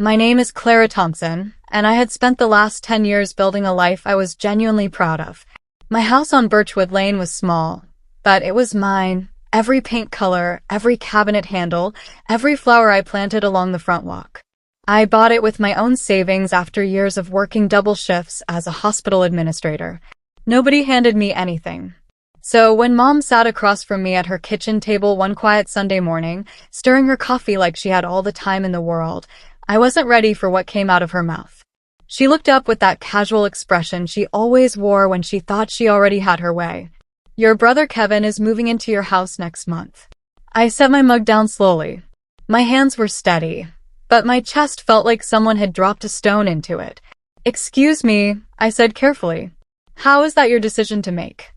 My name is Clara Thompson, and I had spent the last 10 years building a life I was genuinely proud of. My house on Birchwood Lane was small, but it was mine. Every paint color, every cabinet handle, every flower I planted along the front walk. I bought it with my own savings after years of working double shifts as a hospital administrator. Nobody handed me anything. So when Mom sat across from me at her kitchen table one quiet Sunday morning, stirring her coffee like she had all the time in the world, I wasn't ready for what came out of her mouth. She looked up with that casual expression she always wore when she thought she already had her way. "Your brother Kevin is moving into your house next month." I set my mug down slowly. My hands were steady, but my chest felt like someone had dropped a stone into it. "Excuse me," I said carefully. "How is that your decision to make?"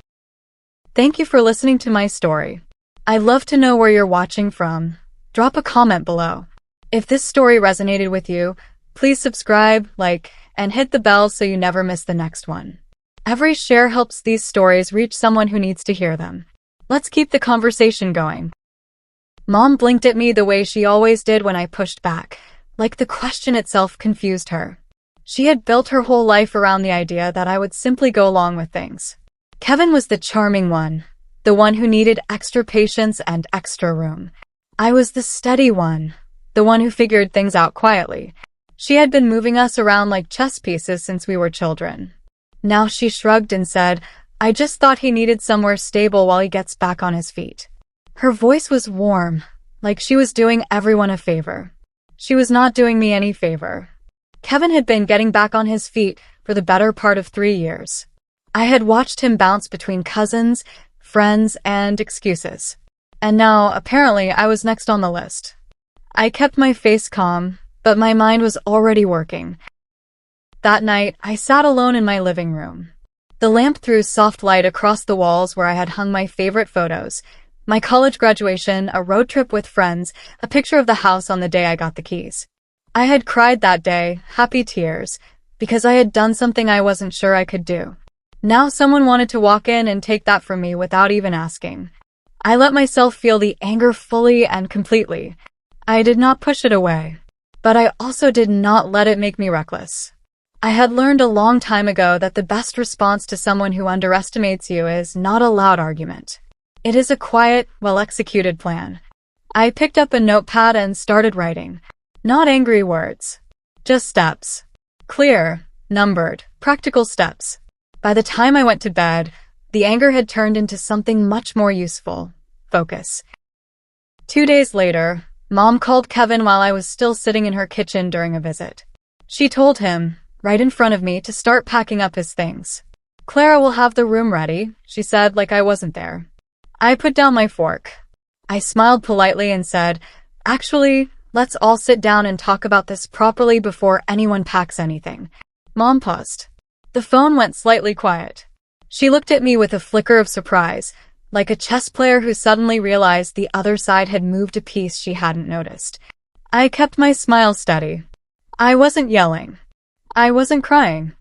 Thank you for listening to my story. I'd love to know where you're watching from. Drop a comment below. If this story resonated with you, please subscribe, like, and hit the bell so you never miss the next one. Every share helps these stories reach someone who needs to hear them. Let's keep the conversation going. Mom blinked at me the way she always did when I pushed back, like the question itself confused her. She had built her whole life around the idea that I would simply go along with things. Kevin was the charming one, the one who needed extra patience and extra room. I was the steady one, the one who figured things out quietly. She had been moving us around like chess pieces since we were children. Now she shrugged and said, "I just thought he needed somewhere stable while he gets back on his feet." Her voice was warm, like she was doing everyone a favor. She was not doing me any favor. Kevin had been getting back on his feet for the better part of 3 years. I had watched him bounce between cousins, friends, and excuses. And now, apparently, I was next on the list. I kept my face calm, but my mind was already working. That night, I sat alone in my living room. The lamp threw soft light across the walls where I had hung my favorite photos. My college graduation, a road trip with friends, a picture of the house on the day I got the keys. I had cried that day, happy tears, because I had done something I wasn't sure I could do. Now someone wanted to walk in and take that from me without even asking. I let myself feel the anger fully and completely. I did not push it away, but I also did not let it make me reckless. I had learned a long time ago that the best response to someone who underestimates you is not a loud argument. It is a quiet, well-executed plan. I picked up a notepad and started writing. Not angry words, just steps. Clear, numbered, practical steps. By the time I went to bed, the anger had turned into something much more useful: focus. 2 days later, Mom called Kevin while I was still sitting in her kitchen during a visit. She told him, right in front of me, to start packing up his things. "Clara will have the room ready," she said like I wasn't there. I put down my fork. I smiled politely and said, "Actually, let's all sit down and talk about this properly before anyone packs anything." Mom paused. The phone went slightly quiet. She looked at me with a flicker of surprise, like a chess player who suddenly realized the other side had moved a piece she hadn't noticed. I kept my smile steady. I wasn't yelling. I wasn't crying.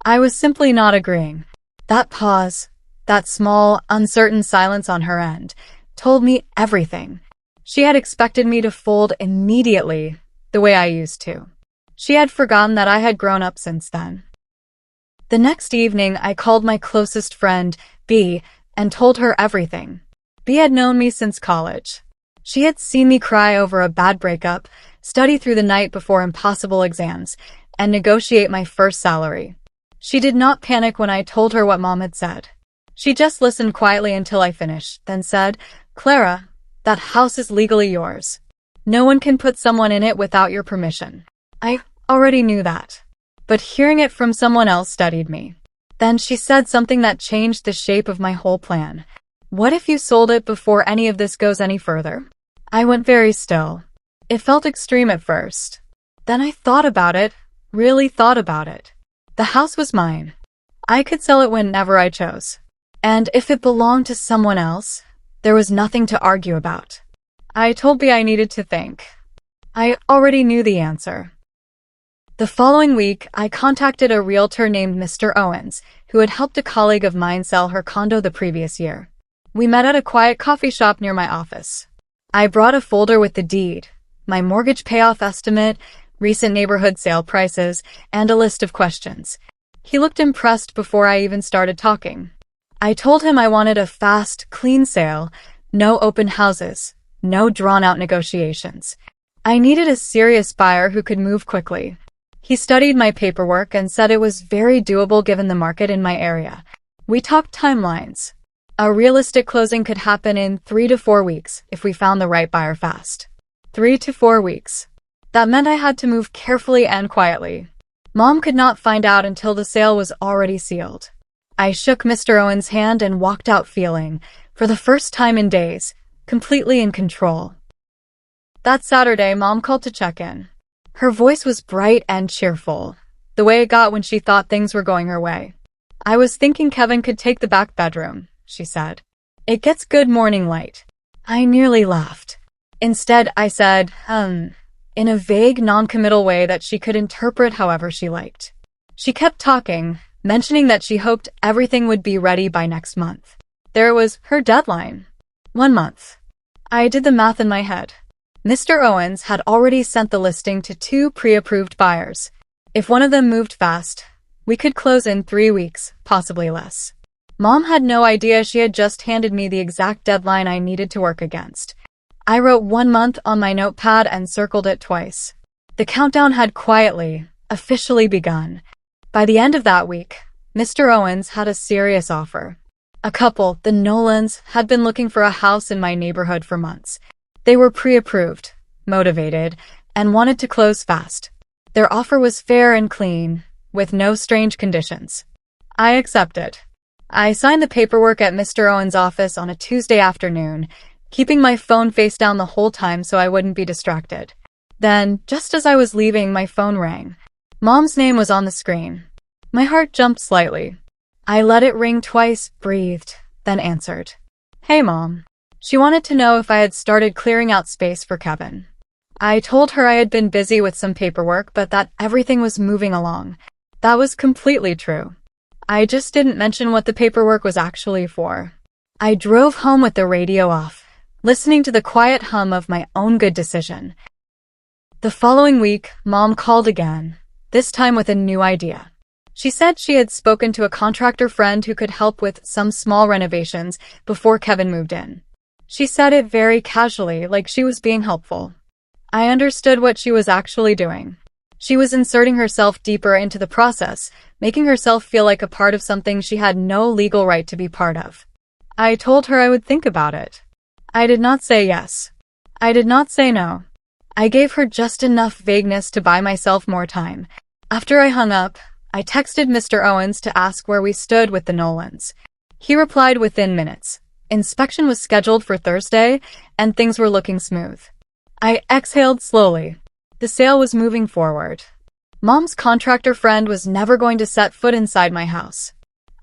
I was simply not agreeing. That pause, that small, uncertain silence on her end, told me everything. She had expected me to fold immediately, the way I used to. She had forgotten that I had grown up since then. The next evening, I called my closest friend, B, and told her everything. B had known me since college. She had seen me cry over a bad breakup, study through the night before impossible exams, and negotiate my first salary. She did not panic when I told her what Mom had said. She just listened quietly until I finished, then said, "Clara, that house is legally yours. No one can put someone in it without your permission." I already knew that, but hearing it from someone else steadied me. Then she said something that changed the shape of my whole plan. "What if you sold it before any of this goes any further?" I went very still. It felt extreme at first. Then I thought about it, really thought about it. The house was mine. I could sell it whenever I chose. And if it belonged to someone else, there was nothing to argue about. I told B I needed to think. I already knew the answer. The following week, I contacted a realtor named Mr. Owens, who had helped a colleague of mine sell her condo the previous year. We met at a quiet coffee shop near my office. I brought a folder with the deed, my mortgage payoff estimate, recent neighborhood sale prices, and a list of questions. He looked impressed before I even started talking. I told him I wanted a fast, clean sale, no open houses, no drawn-out negotiations. I needed a serious buyer who could move quickly. He studied my paperwork and said it was very doable given the market in my area. We talked timelines. A realistic closing could happen in 3 to 4 weeks if we found the right buyer fast. 3 to 4 weeks. That meant I had to move carefully and quietly. Mom could not find out until the sale was already sealed. I shook Mr. Owen's hand and walked out feeling, for the first time in days, completely in control. That Saturday, Mom called to check in. Her voice was bright and cheerful, the way it got when she thought things were going her way. I was thinking Kevin could take the back bedroom, she said. It gets good morning light. I nearly laughed. Instead, I said, in a vague, non-committal way that she could interpret however she liked. She kept talking, mentioning that she hoped everything would be ready by next month. There was her deadline. 1 month. I did the math in my head. Mr. Owens had already sent the listing to 2 pre-approved buyers. If one of them moved fast, we could close in 3 weeks, possibly less. Mom had no idea she had just handed me the exact deadline I needed to work against. I wrote 1 month on my notepad and circled it twice. The countdown had quietly, officially begun. By the end of that week, Mr. Owens had a serious offer. A couple, the Nolans, had been looking for a house in my neighborhood for months. They were pre-approved, motivated, and wanted to close fast. Their offer was fair and clean, with no strange conditions. I accepted. I signed the paperwork at Mr. Owen's office on a Tuesday afternoon, keeping my phone face down the whole time so I wouldn't be distracted. Then, just as I was leaving, my phone rang. Mom's name was on the screen. My heart jumped slightly. I let it ring twice, breathed, then answered. Hey, Mom. She wanted to know if I had started clearing out space for Kevin. I told her I had been busy with some paperwork, but that everything was moving along. That was completely true. I just didn't mention what the paperwork was actually for. I drove home with the radio off, listening to the quiet hum of my own good decision. The following week, Mom called again, this time with a new idea. She said she had spoken to a contractor friend who could help with some small renovations before Kevin moved in. She said it very casually, like she was being helpful. I understood what she was actually doing. She was inserting herself deeper into the process, making herself feel like a part of something she had no legal right to be part of. I told her I would think about it. I did not say yes. I did not say no. I gave her just enough vagueness to buy myself more time. After I hung up, I texted Mr. Owens to ask where we stood with the Nolans. He replied within minutes. Inspection was scheduled for Thursday, and things were looking smooth. I exhaled slowly. The sale was moving forward. Mom's contractor friend was never going to set foot inside my house.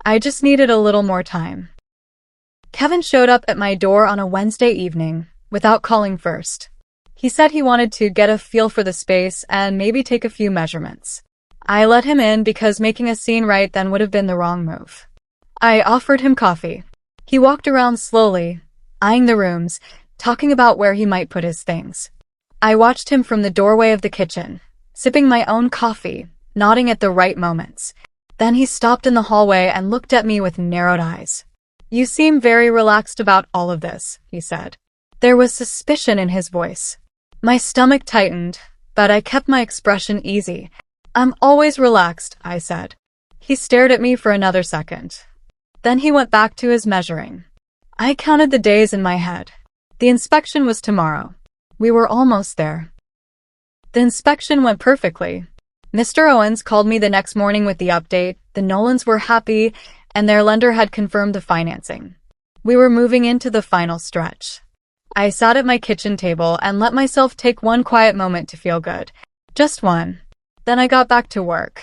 I just needed a little more time. Kevin showed up at my door on a Wednesday evening, without calling first. He said he wanted to get a feel for the space and maybe take a few measurements. I let him in because making a scene right then would have been the wrong move. I offered him coffee. He walked around slowly, eyeing the rooms, talking about where he might put his things. I watched him from the doorway of the kitchen, sipping my own coffee, nodding at the right moments. Then he stopped in the hallway and looked at me with narrowed eyes. You seem very relaxed about all of this, he said. There was suspicion in his voice. My stomach tightened, but I kept my expression easy. I'm always relaxed, I said. He stared at me for another second. Then he went back to his measuring. I counted the days in my head. The inspection was tomorrow. We were almost there. The inspection went perfectly. Mr. Owens called me the next morning with the update. The Nolans were happy, and their lender had confirmed the financing. We were moving into the final stretch. I sat at my kitchen table and let myself take one quiet moment to feel good. Just one. Then I got back to work.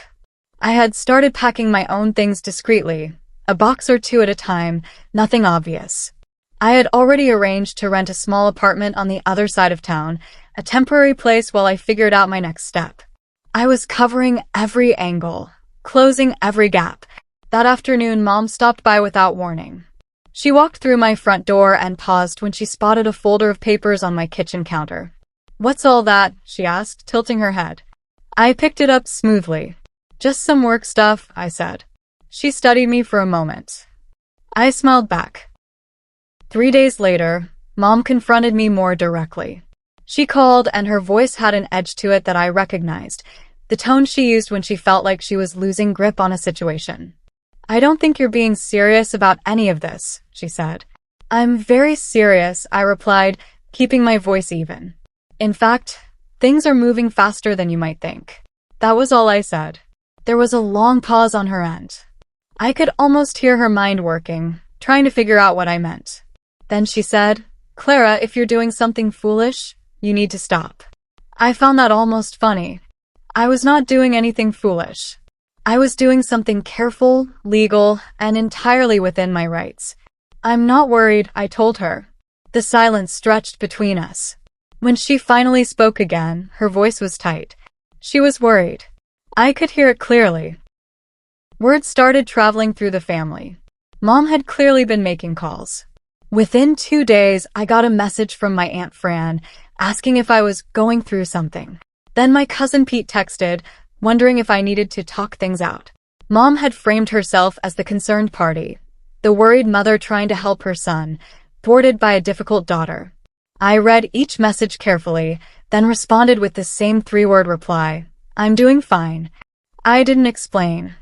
I had started packing my own things discreetly, a box or two at a time, nothing obvious. I had already arranged to rent a small apartment on the other side of town, a temporary place while I figured out my next step. I was covering every angle, closing every gap. That afternoon, Mom stopped by without warning. She walked through my front door and paused when she spotted a folder of papers on my kitchen counter. What's all that? She asked, tilting her head. I picked it up smoothly. Just some work stuff, I said. She studied me for a moment. I smiled back. 3 days later, Mom confronted me more directly. She called, and her voice had an edge to it that I recognized, the tone she used when she felt like she was losing grip on a situation. "I don't think you're being serious about any of this," she said. "I'm very serious," I replied, keeping my voice even. "In fact, things are moving faster than you might think." That was all I said. There was a long pause on her end. I could almost hear her mind working, trying to figure out what I meant. Then she said, "Clara, if you're doing something foolish, you need to stop." I found that almost funny. I was not doing anything foolish. I was doing something careful, legal, and entirely within my rights. "I'm not worried," I told her. The silence stretched between us. When she finally spoke again, her voice was tight. She was worried. I could hear it clearly. Word started traveling through the family. Mom had clearly been making calls. Within 2 days, I got a message from my Aunt Fran asking if I was going through something. Then my cousin Pete texted, wondering if I needed to talk things out. Mom had framed herself as the concerned party, the worried mother trying to help her son, thwarted by a difficult daughter. I read each message carefully, then responded with the same 3-word reply, "I'm doing fine." I didn't explain.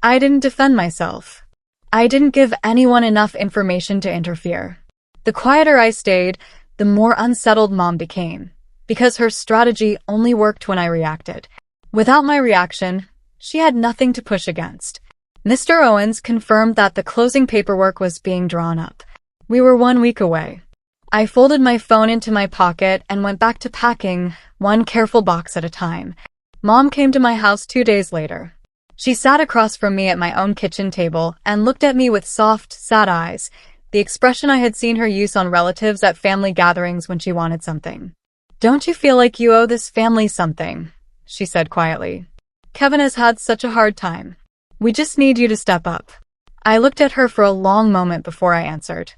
I didn't defend myself. I didn't give anyone enough information to interfere. The quieter I stayed, the more unsettled Mom became, because her strategy only worked when I reacted. Without my reaction, she had nothing to push against. Mr. Owens confirmed that the closing paperwork was being drawn up. We were 1 week away. I folded my phone into my pocket and went back to packing, one careful box at a time. Mom came to my house 2 days later. She sat across from me at my own kitchen table and looked at me with soft, sad eyes, the expression I had seen her use on relatives at family gatherings when she wanted something. "Don't you feel like you owe this family something?" she said quietly. "Kevin has had such a hard time. We just need you to step up." I looked at her for a long moment before I answered.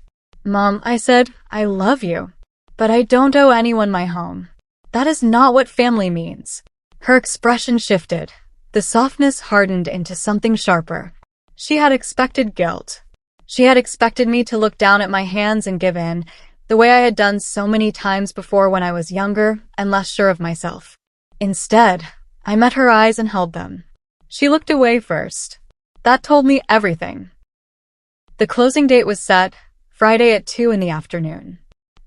"Mom," I said, "I love you, but I don't owe anyone my home. That is not what family means." Her expression shifted. The softness hardened into something sharper. She had expected guilt. She had expected me to look down at my hands and give in, the way I had done so many times before when I was younger and less sure of myself. Instead, I met her eyes and held them. She looked away first. That told me everything. The closing date was set, Friday at 2 in the afternoon.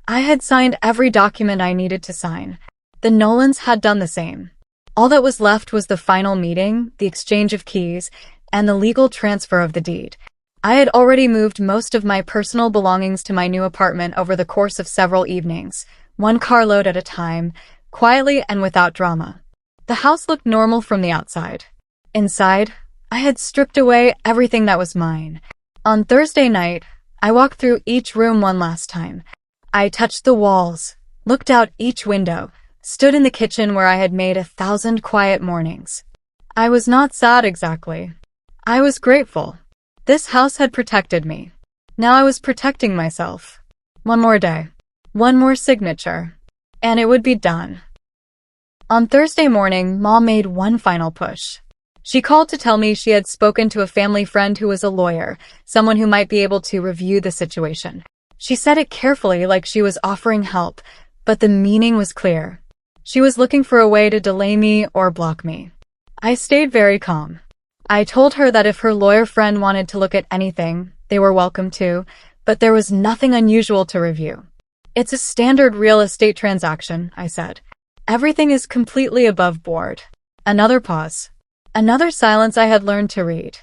I had signed every document I needed to sign. The Nolans had done the same. All that was left was the final meeting, the exchange of keys, and the legal transfer of the deed. I had already moved most of my personal belongings to my new apartment over the course of several evenings, one carload at a time, quietly and without drama. The house looked normal from the outside. Inside, I had stripped away everything that was mine. On Thursday night, I walked through each room one last time. I touched the walls, looked out each window, stood in the kitchen where I had made 1,000 quiet mornings. I was not sad exactly. I was grateful. This house had protected me. Now I was protecting myself. One more day. One more signature. And it would be done. On Thursday morning, Mom made one final push. She called to tell me she had spoken to a family friend who was a lawyer, someone who might be able to review the situation. She said it carefully, like she was offering help, but the meaning was clear. She was looking for a way to delay me or block me. I stayed very calm. I told her that if her lawyer friend wanted to look at anything, they were welcome to, but there was nothing unusual to review. "It's a standard real estate transaction," I said. "Everything is completely above board." Another pause. Another silence I had learned to read.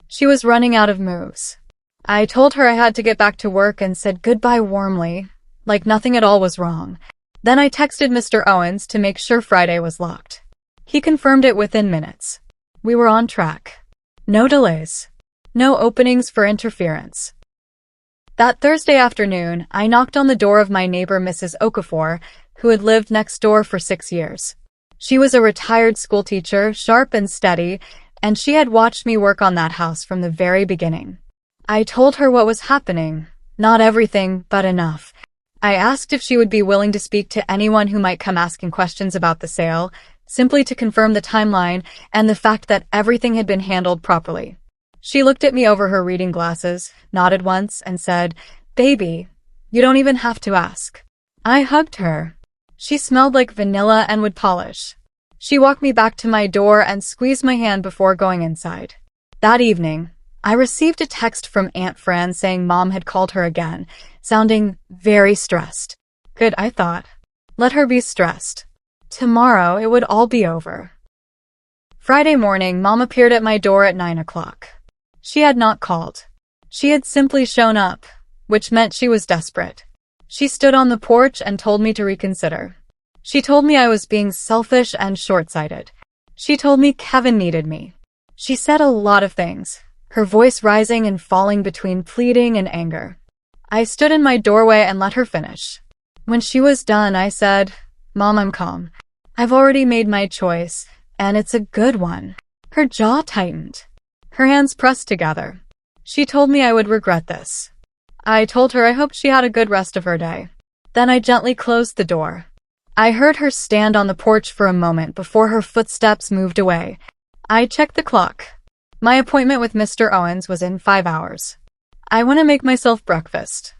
She was running out of moves. I told her I had to get back to work and said goodbye warmly, like nothing at all was wrong. Then I texted Mr. Owens to make sure Friday was locked. He confirmed it within minutes. We were on track. No delays. No openings for interference. That Thursday afternoon, I knocked on the door of my neighbor Mrs. Okafor, who had lived next door for 6 years. She was a retired schoolteacher, sharp and steady, and she had watched me work on that house from the very beginning. I told her what was happening. Not everything, but enough. I asked if she would be willing to speak to anyone who might come asking questions about the sale, simply to confirm the timeline and the fact that everything had been handled properly. She looked at me over her reading glasses, nodded once, and said, "Baby, you don't even have to ask." I hugged her. She smelled like vanilla and wood polish. She walked me back to my door and squeezed my hand before going inside. That evening, I received a text from Aunt Fran saying Mom had called her again, sounding very stressed. Good, I thought. Let her be stressed. Tomorrow it would all be over. Friday morning, Mom appeared at my door at 9 o'clock. She had not called. She had simply shown up, which meant she was desperate. She stood on the porch and told me to reconsider. She told me I was being selfish and short-sighted. She told me Kevin needed me. She said a lot of things, her voice rising and falling between pleading and anger. I stood in my doorway and let her finish. When she was done, I said, "Mom, I'm calm. I've already made my choice, and it's a good one." Her jaw tightened. Her hands pressed together. She told me I would regret this. I told her I hoped she had a good rest of her day. Then I gently closed the door. I heard her stand on the porch for a moment before her footsteps moved away. I checked the clock. My appointment with Mr. Owens was in 5 hours. I went to make myself breakfast.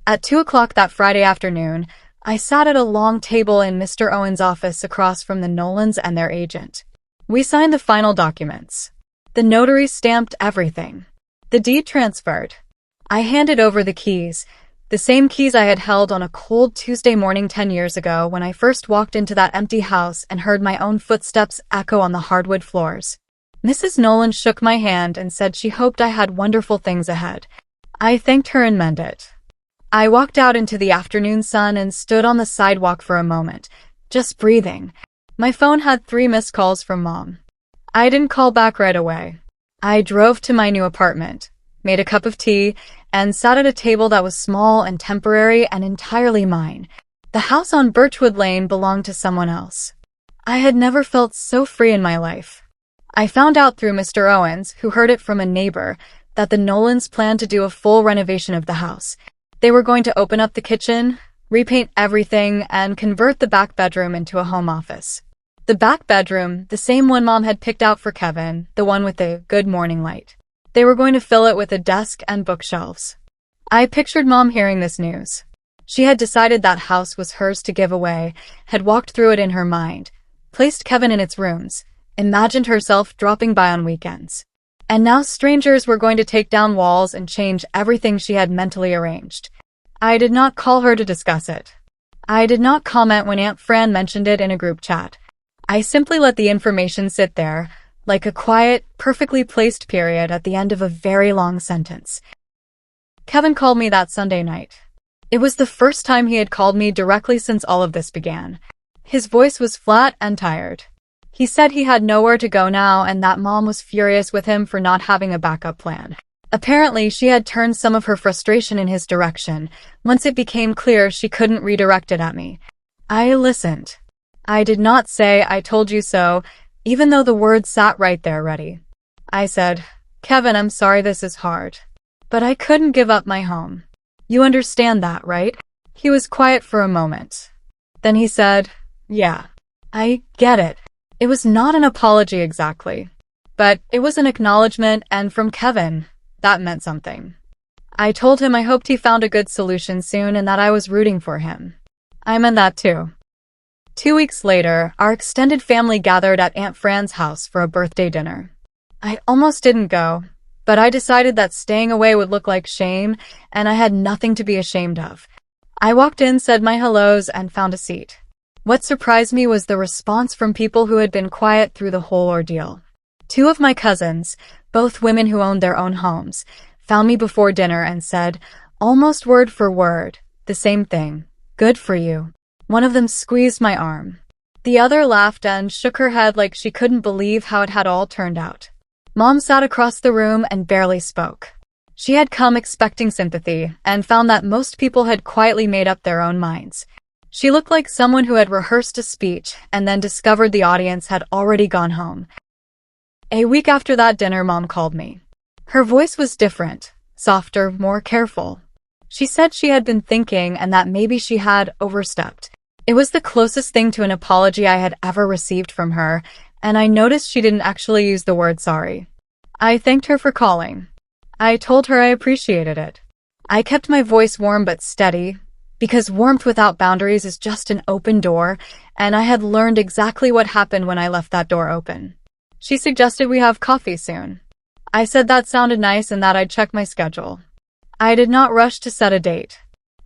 At 2 o'clock that Friday afternoon, I sat at a long table in Mr. Owens' office across from the Nolans and their agent. We signed the final documents. The notary stamped everything. The deed transferred. I handed over the keys, the same keys I had held on a cold Tuesday morning 10 years ago when I first walked into that empty house and heard my own footsteps echo on the hardwood floors. Mrs. Nolan shook my hand and said she hoped I had wonderful things ahead. I thanked her and meant it. I walked out into the afternoon sun and stood on the sidewalk for a moment, just breathing. My phone had 3 missed calls from Mom. I didn't call back right away. I drove to my new apartment, made a cup of tea, and sat at a table that was small and temporary and entirely mine. The house on Birchwood Lane belonged to someone else. I had never felt so free in my life. I found out through Mr. Owens, who heard it from a neighbor, that the Nolans planned to do a full renovation of the house. They were going to open up the kitchen, repaint everything, and convert the back bedroom into a home office. The back bedroom, the same one Mom had picked out for Kevin, the one with the good morning light. They were going to fill it with a desk and bookshelves. I pictured Mom hearing this news. She had decided that house was hers to give away, had walked through it in her mind, placed Kevin in its rooms, imagined herself dropping by on weekends. And now strangers were going to take down walls and change everything she had mentally arranged. I did not call her to discuss it. I did not comment when Aunt Fran mentioned it in a group chat. I simply let the information sit there, like a quiet, perfectly placed period at the end of a very long sentence. Kevin called me that Sunday night. It was the first time he had called me directly since all of this began. His voice was flat and tired. He said he had nowhere to go now and that Mom was furious with him for not having a backup plan. Apparently, she had turned some of her frustration in his direction, once it became clear she couldn't redirect it at me. I listened. I did not say, "I told you so," even though the words sat right there ready. I said, "Kevin, I'm sorry this is hard. But I couldn't give up my home. You understand that, right?" He was quiet for a moment. Then he said, "Yeah, I get it." It was not an apology exactly, but it was an acknowledgement, and from Kevin, that meant something. I told him I hoped he found a good solution soon and that I was rooting for him. I meant that too. 2 weeks later, our extended family gathered at Aunt Fran's house for a birthday dinner. I almost didn't go, but I decided that staying away would look like shame, and I had nothing to be ashamed of. I walked in, said my hellos, and found a seat. What surprised me was the response from people who had been quiet through the whole ordeal. 2 of my cousins, both women who owned their own homes, found me before dinner and said, almost word for word, the same thing. "Good for you." One of them squeezed my arm. The other laughed and shook her head like she couldn't believe how it had all turned out. Mom sat across the room and barely spoke. She had come expecting sympathy and found that most people had quietly made up their own minds. She looked like someone who had rehearsed a speech and then discovered the audience had already gone home. A week after that dinner, Mom called me. Her voice was different, softer, more careful. She said she had been thinking and that maybe she had overstepped. It was the closest thing to an apology I had ever received from her, and I noticed she didn't actually use the word sorry. I thanked her for calling. I told her I appreciated it. I kept my voice warm but steady, because warmth without boundaries is just an open door, and I had learned exactly what happened when I left that door open. She suggested we have coffee soon. I said that sounded nice and that I'd check my schedule. I did not rush to set a date.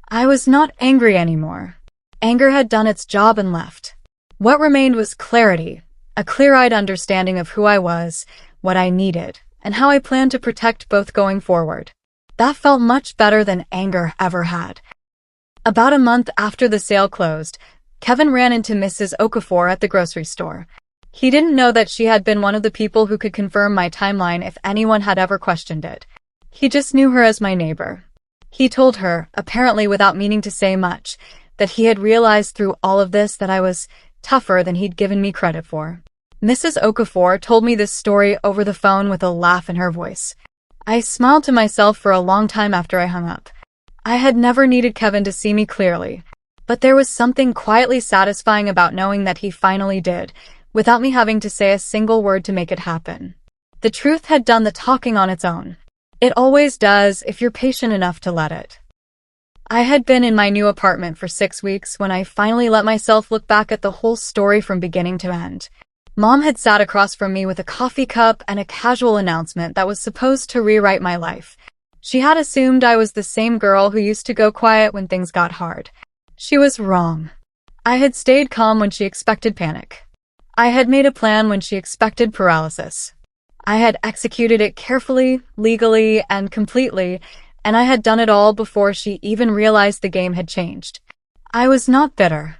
I was not angry anymore. Anger had done its job and left. What remained was clarity, a clear-eyed understanding of who I was, what I needed, and how I planned to protect both going forward. That felt much better than anger ever had. About a month after the sale closed, Kevin ran into Mrs. Okafor at the grocery store. He didn't know that she had been one of the people who could confirm my timeline if anyone had ever questioned it. He just knew her as my neighbor. He told her, apparently without meaning to say much, that he had realized through all of this that I was tougher than he'd given me credit for. Mrs. Okafor told me this story over the phone with a laugh in her voice. I smiled to myself for a long time after I hung up. I had never needed Kevin to see me clearly, but there was something quietly satisfying about knowing that he finally did, without me having to say a single word to make it happen. The truth had done the talking on its own. It always does if you're patient enough to let it. I had been in my new apartment for 6 weeks when I finally let myself look back at the whole story from beginning to end. Mom had sat across from me with a coffee cup and a casual announcement that was supposed to rewrite my life. She had assumed I was the same girl who used to go quiet when things got hard. She was wrong. I had stayed calm when she expected panic. I had made a plan when she expected paralysis. I had executed it carefully, legally, and completely, and I had done it all before she even realized the game had changed. I was not bitter.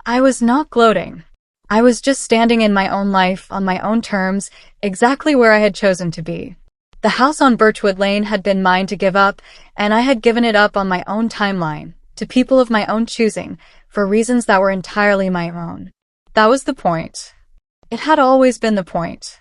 I was not gloating. I was just standing in my own life, on my own terms, exactly where I had chosen to be. The house on Birchwood Lane had been mine to give up, and I had given it up on my own timeline, to people of my own choosing, for reasons that were entirely my own. That was the point. It had always been the point.